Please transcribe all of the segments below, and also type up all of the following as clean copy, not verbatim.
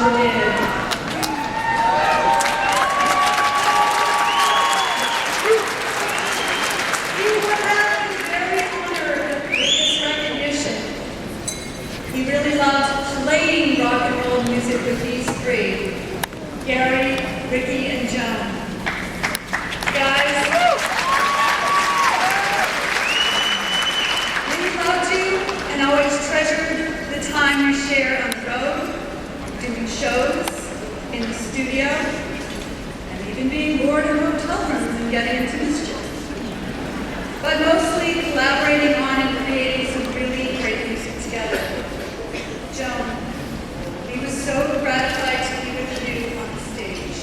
sure did. You were very honored with this recognition. He really loved playing rock and roll music with these three, Gary, Ricky, and Joan. Guys, we loved you and always treasured the time we shared on the road, doing shows, in the studio, and even being bored in hotel rooms and getting into mischief. But mostly collaborating on and creating some really great music together. Joan, he was so gratified to be with you on the stage.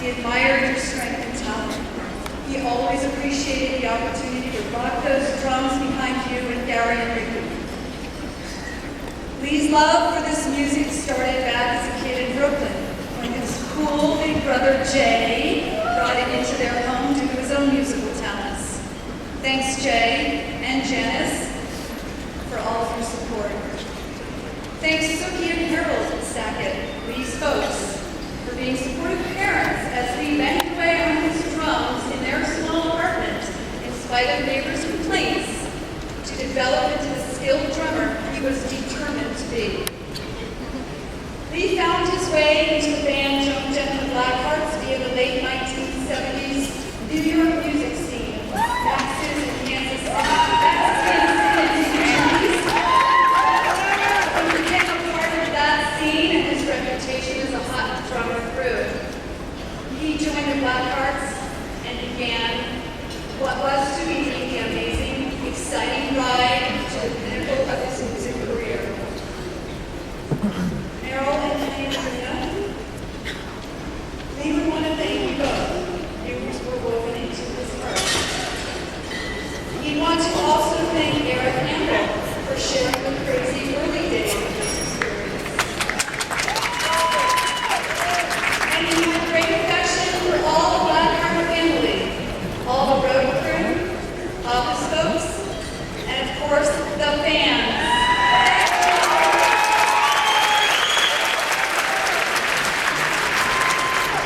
He admired your strength and talent. He always appreciated the opportunity to rock those drums behind you and Gary and Ricky. Lee's love for this music started back as a kid in Brooklyn, when his cool big brother Jay brought it into their home due to his own musical talents. Thanks, Jay and Janice, for all of your support. Thanks, Suki and Harold Sackett, Lee's folks, for being supportive parents as Lee banged away on his drums in their small apartment, in spite of neighbors' complaints, to develop into the skilled drummer he was determined to be. Lee found his way into the band Joan Jett and the Blackhearts via the late 1970s New York music scene, Max's in Kansas City, He became a part of that scene, and his reputation as a hot drummer grew. He joined the Blackhearts and began what was to be the amazing, exciting ride to the pinnacle of his music career. Errol and Andrea, Lee would want to thank you both. You were woven into his heart. He'd want to also thank Eric Campbell for sharing the crazy early days of this experience. And he had great affection for all the Blackheart family, all the road crew, office folks, and of course, the fans.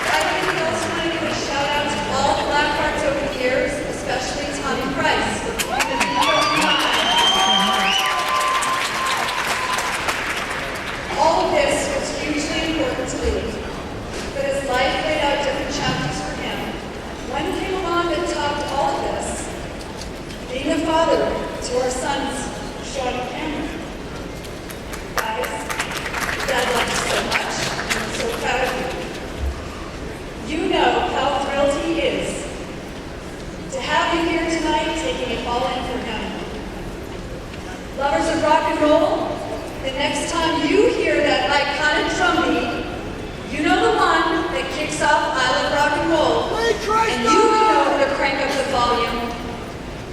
I think we also want to give a shout out to all the Blackhearts over the years, especially Tommy Price, for keeping the video behind. All of this was hugely important to Lee, but as life laid out different chapters for him, one came along that topped all of this, being a father to our sons, Sean and Cameron. Guys, Dad loves you so much, and I'm so proud of you. You know how thrilled he is to have you here tonight, taking it all in for him. Lovers of rock and roll, the next time you hear that iconic drum beat, you know the one that kicks off I Love Rock and Roll, and you know to crank up the volume.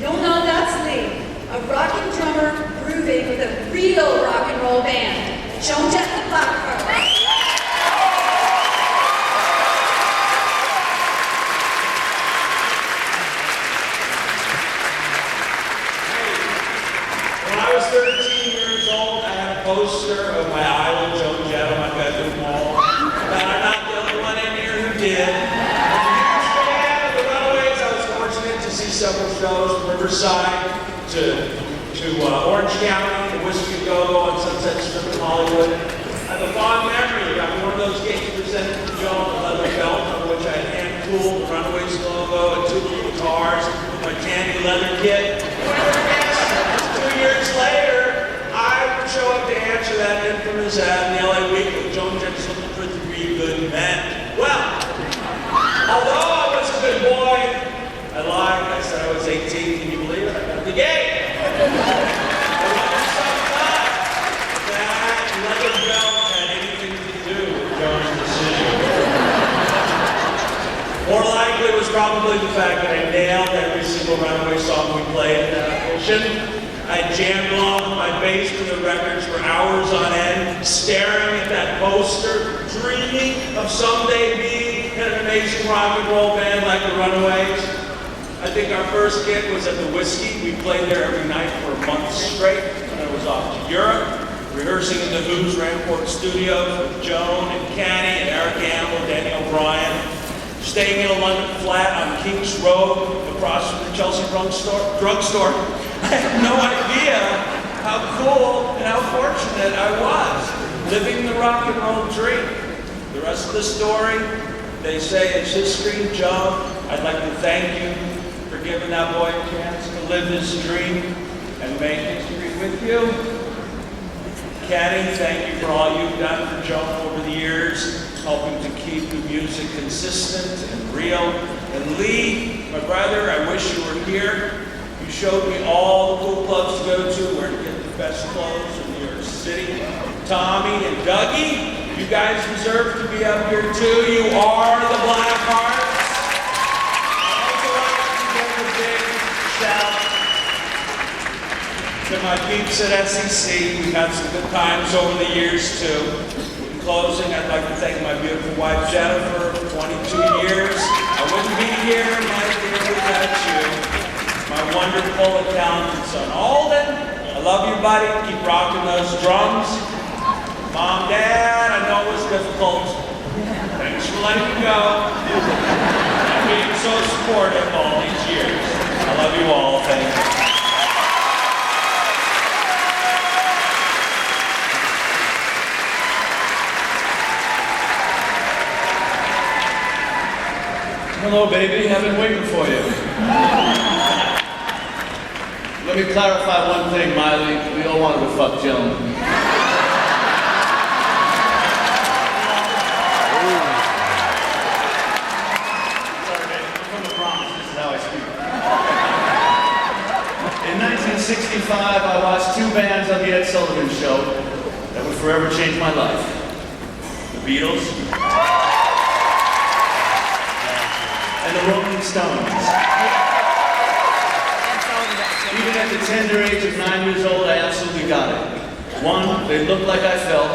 You'll know that's Lee, a rocking drummer grooving with a real rock and roll band, Joan Jett and the Blackhearts. When I was 13 years old, I had a poster of my idol, Joan Jett, on my bedroom wall. And I'm not the only one in here who did. As a huge fan of the Runaways, I was fortunate to see several shows from Riverside to Orange County, to Whiskey Go-Go on Sunset Strip in Hollywood. I have a fond memory of one of those gigs presented to Joan, a leather belt on which I had hand-tooled the Runaways logo and two little guitars with my candy leather kit. Whoever 2 years later, I would show up to answer that infamous ad in the LA Weekly. Joan Jett's looking for 3 good men. Well, although I was a good boy, I lied. I said I was 18. Can you believe it? I got the game. I wondered sometimes that leather belt had anything to do with Joan's decision. More likely it was probably the fact that I nailed every single Runaway song we played in that audition. I jammed along with my bass to the records for hours on end, staring at that poster, dreaming of someday being in an amazing rock and roll band like the Runaways. I think our first gig was at the Whiskey. We played there every night for a month straight. And I was off to Europe, rehearsing in the Who's Rampart Studios with Joan and Kenny and Eric Gamble, Danny O'Brien, staying in a London flat on King's Road across from the Chelsea drugstore. I had no idea how cool and how fortunate I was, living the rock and roll dream. The rest of the story, they say it's history. Joan, I'd like to thank you for giving that boy a chance to live his dream and make history with you. Kenny, thank you for all you've done for Joan over the years, helping to keep the music consistent and real. And Lee, my brother, I wish you were here. You showed me all the cool clubs to go to, where to get the best clothes in New York City. Tommy and Dougie, you guys deserve to be up here too. You are the Black Hearts. I also like to give a big shout to my peeps at SEC. We've had some good times over the years too. In closing, I'd like to thank my beautiful wife Jennifer for 22 years. I wouldn't be here, my dear, without you. My wonderful and talented son Alden. I love you, buddy. Keep rocking those drums. Mom, Dad, I know it was difficult. Thanks for letting me go. And being so supportive all these years. I love you all. Thank you. Hello, baby. I've been waiting for you. Let me clarify one thing, Miley. We all wanted to fuck Joan. Sorry, baby. I'm from the Bronx. This is how I speak. In 1965, I watched two bands on the Ed Sullivan Show that would forever change my life. The Beatles and the Rolling Stones. Even at the tender age of 9 years old, I absolutely got it. One, they looked like I felt.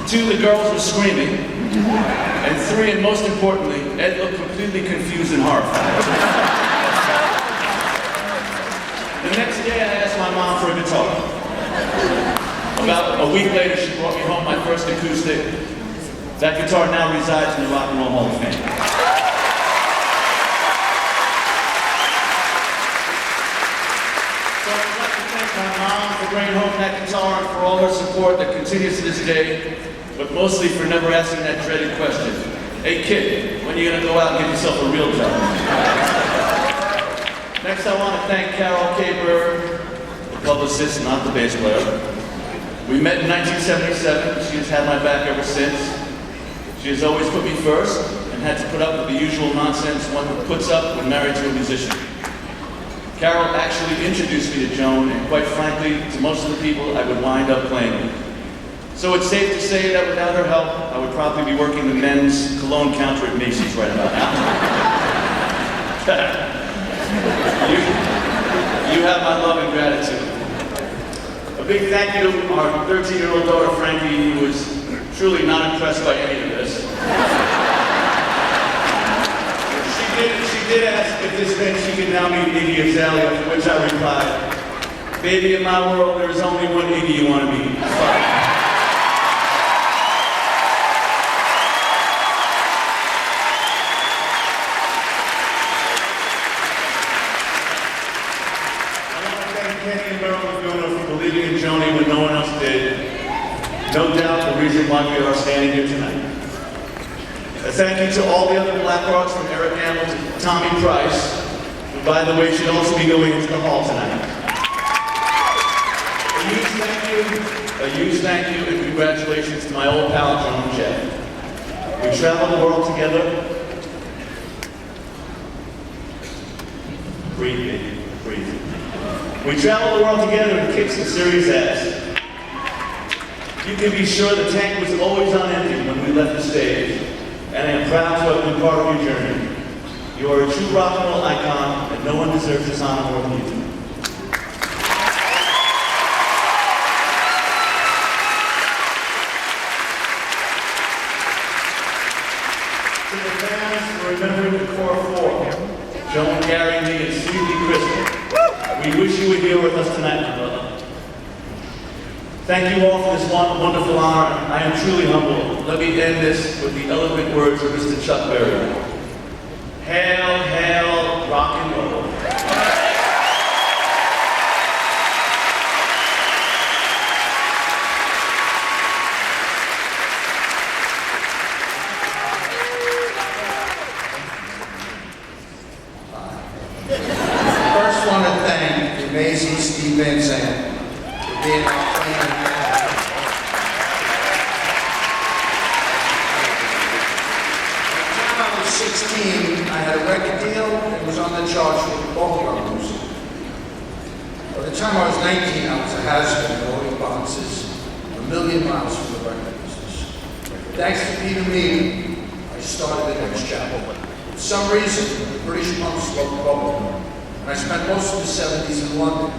Two, the girls were screaming. And three, and most importantly, Ed looked completely confused and horrified. The next day, I asked my mom for a guitar. About a week later, she brought me home my first acoustic. That guitar now resides in the Rock and Roll Hall of Fame. My mom for bringing home that guitar and for all her support that continues to this day, but mostly for never asking that dreaded question. Hey kid, when are you going to go out and get yourself a real job? Next I want to thank Carol Caber, the publicist, not the bass player. We met in 1977. She has had my back ever since. She has always put me first and had to put up with the usual nonsense one puts up when married to a musician. Carol actually introduced me to Joan, and quite frankly, to most of the people, I would wind up playing with. So it's safe to say that without her help, I would probably be working the men's cologne counter at Macy's right about now. you have my love and gratitude. A big thank you to our 13-year-old daughter, Frankie, who was truly not impressed by any of this. She did ask if this meant she could now meet Iggy Azalea, to which I replied, baby, in my world, there is only one Iggy you want to meet. I want to thank Kenny and Merrill Laguna for believing in Joni when no one else did. No doubt the reason why we are standing here tonight. A thank you to all the other Black Hearts, from Eric Gamble to Tommy Price, who, by the way, should also be going into the hall tonight. A huge thank you and congratulations to my old pal, Joan Jett. We traveled the world together. Breathe, baby, breathe. We traveled the world together and kicked some serious ass. You can be sure the tank was always on empty when we left the stage. And I am proud to have been part of your journey. You are a true rock and roll icon, and no one deserves this honor more than you do. To the fans for remembering the core four, Joan, Gary, me, and sweetly Crystal, we wish you were here with us tonight, my brother. Thank you all for this wonderful honor. I am truly humbled. Let me end this with the eloquent words of Mr. Chuck Berry. Hail, hail, rock and roll. First, want to thank the amazing Steve Van Zandt for being our friend. When I was 16, I had a record deal and was on the charts with both our music. By the time I was 19, I was a has-been loading boxes, a million miles from the record business. Thanks to Peter Mead, I started the next chapter. For some reason, the British punks loved bubblegum. And I spent most of the 70s in London,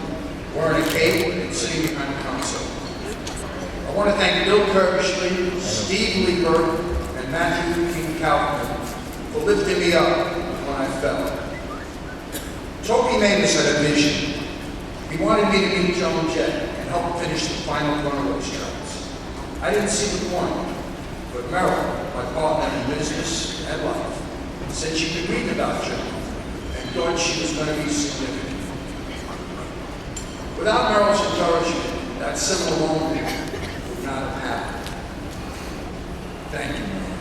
wearing a cape and sitting behind a console. I want to thank Bill Kirkishley, Steve Lieber, and Matthew King Kaufman for lifting me up when I fell. Toby Mamus had a vision. He wanted me to meet Joan Jett and help finish the final Runaways tracks. I didn't see the point, but Merrill, my partner in business and life, said she could read about Joan and thought she was going to be significant. Without Merrill's encouragement, that simple moment would not have happened. Thank you, Merrill.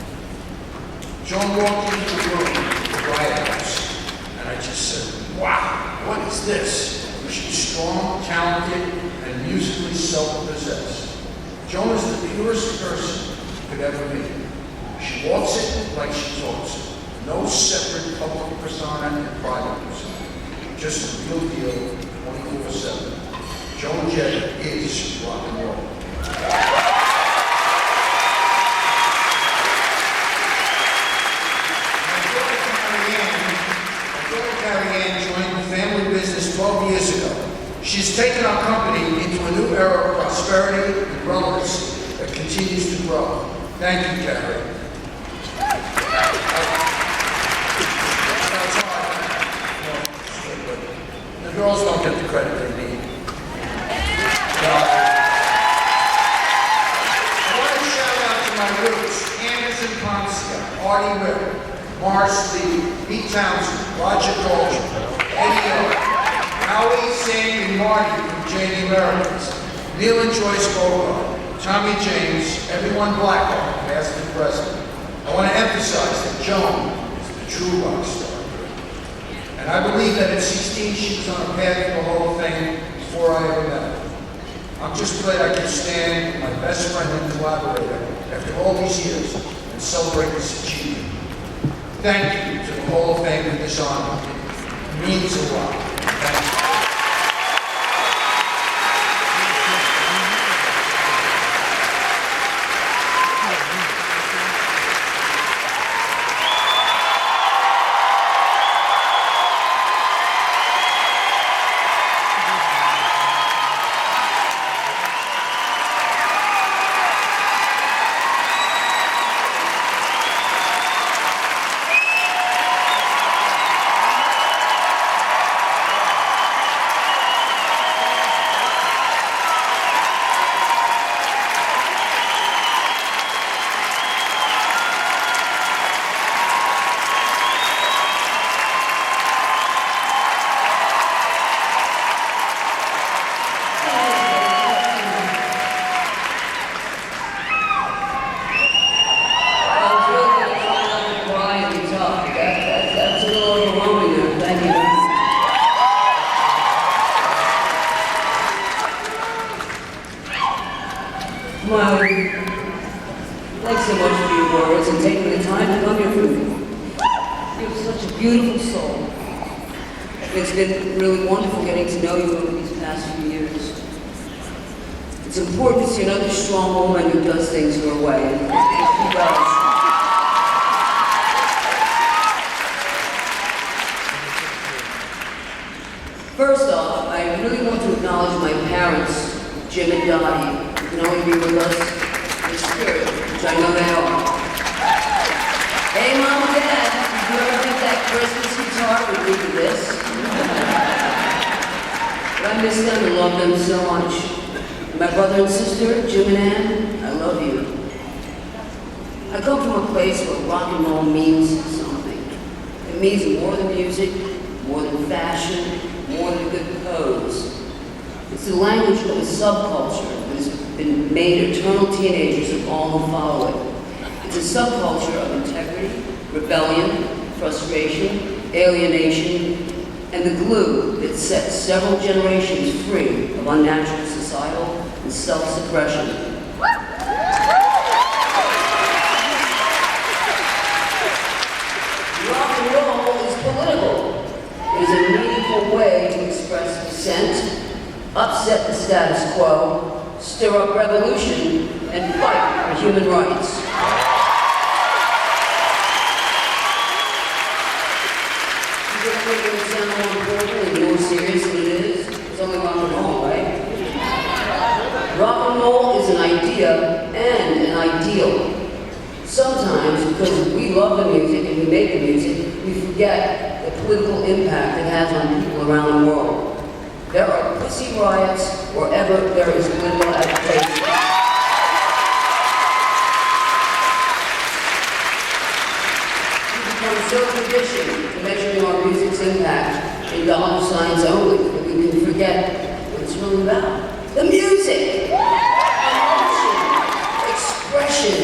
Joan walked into the room, the Riot House, and I just said, wow, what is this? She's strong, talented, and musically self-possessed. Joan is the purest person you could ever meet. She walks it like she talks it. No separate public persona and private persona. Just a real deal, 24/7. Joan Jett is rock and roll. Carrie Ann joined the family business 12 years ago. She's taken our company into a new era of prosperity and relevancy that continues to grow. Thank you, Carrie. The girls don't get the credit they need. I want to shout out to my roots, Anderson Ponce, Artie Ritter, Morris Lee, Pete Townsend, Roger Daltrey, Eddie O, Howie, Sam, and Marty from J.D. Americans, Neil and Joyce Bogart, Tommy James, everyone Blackhawk, past and present. I want to emphasize that Joan is the true rock star. And I believe that at 16 she was on a path to the Hall of Fame before I ever met her. I'm just glad I could stand with my best friend and collaborator after all these years and celebrate this achievement. Thank you to the Hall of Fame for this honor. It means a lot. Thank you. Thanks so much for your words and taking the time to come here for me. You have such a beautiful soul. It's been really wonderful getting to know you over these past few years. It's important to see another strong woman who does things her way, and she does. First off, I really want to acknowledge my parents, Jim and Dottie, who can only be with us in spirit, which I know they are. Hey, Mom and Dad, did you ever think that Christmas guitar would lead to this? But I miss them and love them so much. my brother and sister, Jim and Ann, I love you. I come from a place where rock and roll means something. It means more than music, more than fashion, more than a good pose. It's the language of a subculture that has been made eternal teenagers of all who follow it. It's a subculture of integrity, rebellion, frustration, alienation, and the glue that sets several generations free of unnatural societal and self-suppression. Rock and roll is political. It is a meaningful way to express dissent, upset the status quo, stir up revolution, and fight for human rights. You just make it sound more important and more serious than it is. It's only rock and roll, right? Rock and roll is an idea and an ideal. Sometimes, because we love the music and we make the music, we forget the political impact it has on people around the world. There are pussy riots wherever there is political agitation. We become so conditioned to measuring our music's impact in dollar signs only that we can forget what it's really about. The music! Emotion, expression,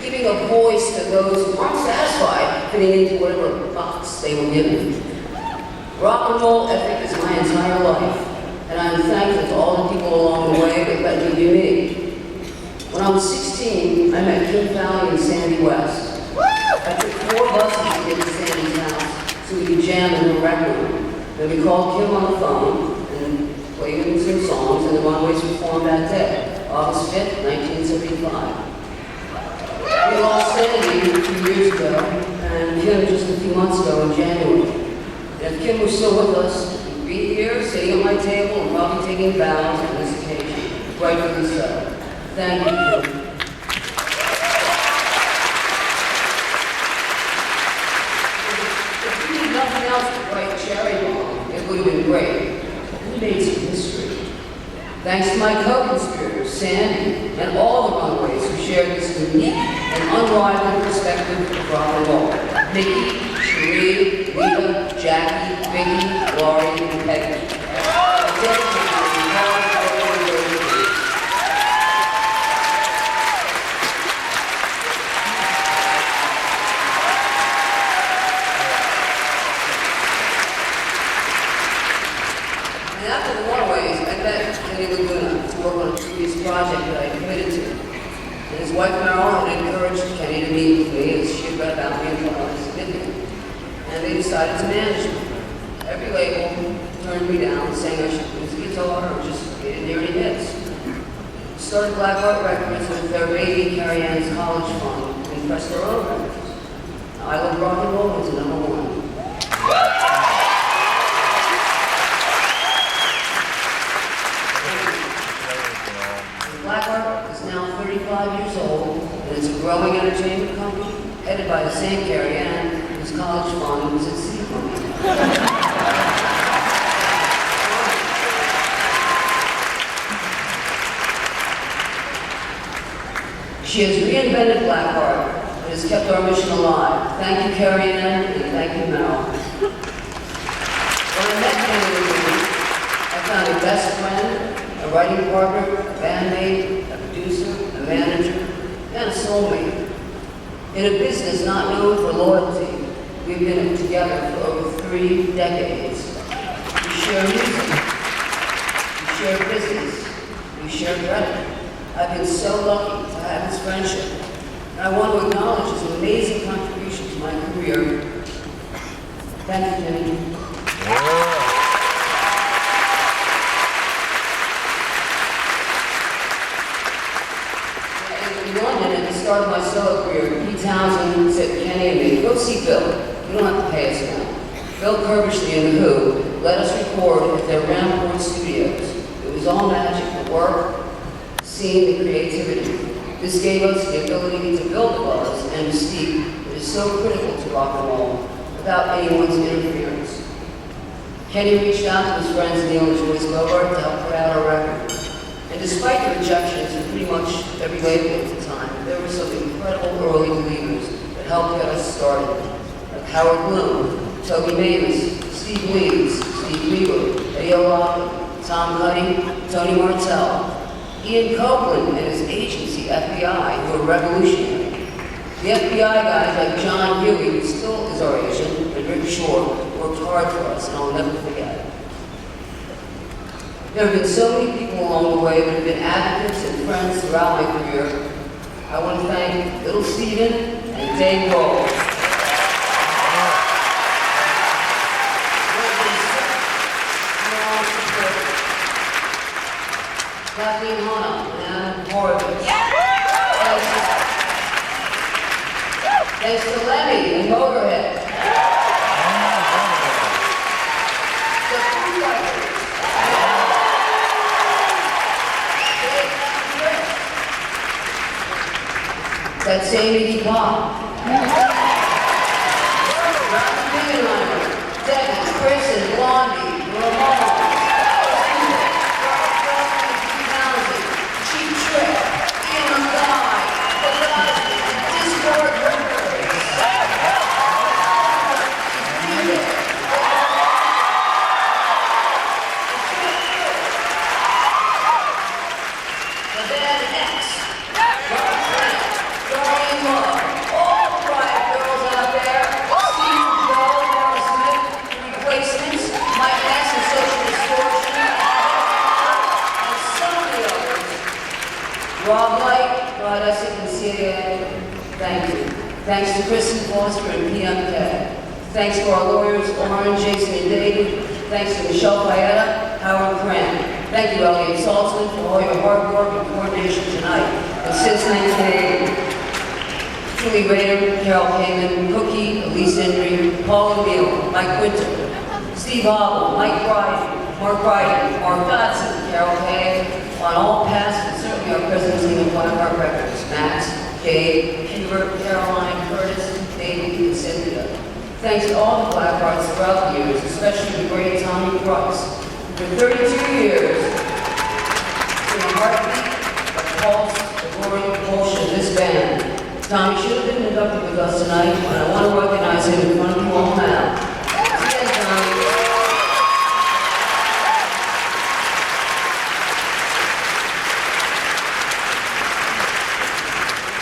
giving a voice to those who aren't satisfied fitting into whatever box they were given. Rock and roll ethic is my entire life, and I'm thankful to all the people along the way that let me be me. When I was 16, I met Kim Fowley and Sandy West. I took 4 buses to get to Sandy's house so we could jam in her record room. Then we called Kim on the phone and played him some songs, and the Runaways performed that day, August 5th, 1975. We lost Sandy a few years ago, and Kim just a few months ago in January. And if Kim was still with us, we'd be here, sitting at my table, and probably taking bows on this occasion. Rightfully so. Thank you, Kim. If we did nothing else to write Cherry Bomb, it would have been great. We made some history. Thanks to my co-conspirators, Sandy, and all the Runaways who shared this unique and unrivaled perspective of rock and roll. Mickey, Cherie, Rita, Jackie, Vicky, Laurie, and Peggy. And after the Runaways, I met Kenny Laguna to work on a previous project that I committed to. And his wife Marilyn had encouraged Kenny to meet with me as she had read about me and thought I was significant. And they decided to manage me. Every label turned me down, saying I should use a guitar or just they didn't hear any hits. Started Blackheart Records with their baby Carrie Ann's college fund and pressed their own records. I Love Rock and Roll was #1. Blackheart is now 35 years old, and it's a growing entertainment company headed by the same Carrie Ann, whose college fund was at City Company. She has reinvented Blackheart and has kept our mission alive. Thank you, Carrie Ann, and thank you, Mel. When I met Kenny Laguna, I found a best friend, a writing partner, a bandmate, a producer, a manager, and a soulmate. In a business not known for loyalty, we've been together for over 3 decades. We share music, we share business, we share credit. I've been so lucky to have his friendship, and I want to acknowledge his amazing contribution to my career. Thank you, Kenny. In London, at the start of my solo career, Pete Townsend said to Kenny and me, "Go see Bill. You don't have to pay us now." Bill Curbishley and The Who let us record at their Rampart Studios. It was all magic, the work, seeing the creativity. This gave us the ability to build a buzz and mystique that is so critical to rock and roll without anyone's interference. Kenny reached out to his friends Neil and Joyce Bogart to help put out our record. And despite the rejections in pretty much every label at the time, there were some incredible early believers that helped get us started. Like Howard Bloom, Toby Mavis, Steve Weeds, Steve Weaver, Eddie O'Rourke, Tom Cuddy, Tony Martell, Ian Copeland and his agency, FBI, who were revolutionary. The FBI guys like John Huey, who still is our agent, and Rick Shore, worked hard for us, and I'll never forget. There have been so many people along the way that have been advocates and friends throughout my career. I want to thank Little Steven and Dave Grohl. Kathleen Hona and Adam Horowitz. Thanks to Lemmy and Motorhead. The Foo Fighters. That same Iggy Pop. Roger Bingenheimer, Debbie, Chris and Blondie, the Ramones, Cheap Trick, Ian McGuy, The Cosby, Discord Records. The Band X, Rob Trent, Darlene Love, all the Riot Girls out there, Steve Joe, Laura Smith, The Replacements, Mike Ness and Social Distortion, and so many others. Rob Light, Rod Essick and CIA, thank you. Thanks to Kristen Foster and PMK. Thanks to our lawyers, Lauren, Jason, and David. Thanks to Michelle Paeta, Howard Cran. Thank you, Elliot Saltzman, for all your hard work and coordination tonight. And since 1980, Julie Rader, Carol Kamen, Cookie, Elise Indry, Paul O'Neill, Mike Winter, Steve Hobble, Mike Bryden, Mark Bryden, Mark Dodson, Carol Kay, on all past and certainly our present team of Blackheart Records, Max, Gabe, Hubert, Caroline, Curtis, David, and Cynthia. Thanks to all the Blackhearts throughout the years, especially the great Tommy Price. For 32 years, in the heartbeat, the pulse, the glory, the pulse of this band. Tommy should have been inducted with us tonight, and I want to recognize him in front of you all now. Again, Tommy.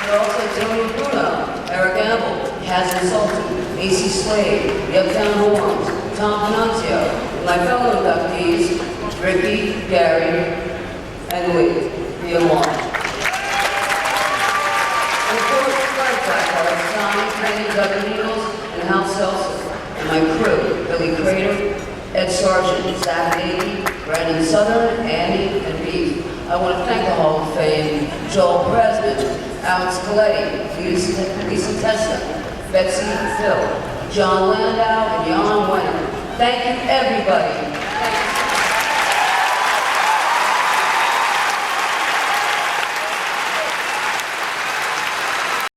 And also Tony Bruno, Eric Gamble, Hazard Sultan, AC Slade, the Uptown Horns, Tom Panunzio, and my fellow inductees, Ricky, Gary, and Lee, via one. And of course, Frank Blackheart, Tommy, Kenny, Doug Needles, and Hal Seltzer, and my crew, Billy Crater, Ed Sargent, Zach Navy, Brandon Southern, Andy, and Beef. I want to thank the Hall of Fame, Joel Preston, Alex Coletti, Lisa Testa, Betsy Phil, John Landau, and Jan Wenner. Thank you, everybody. Thank you.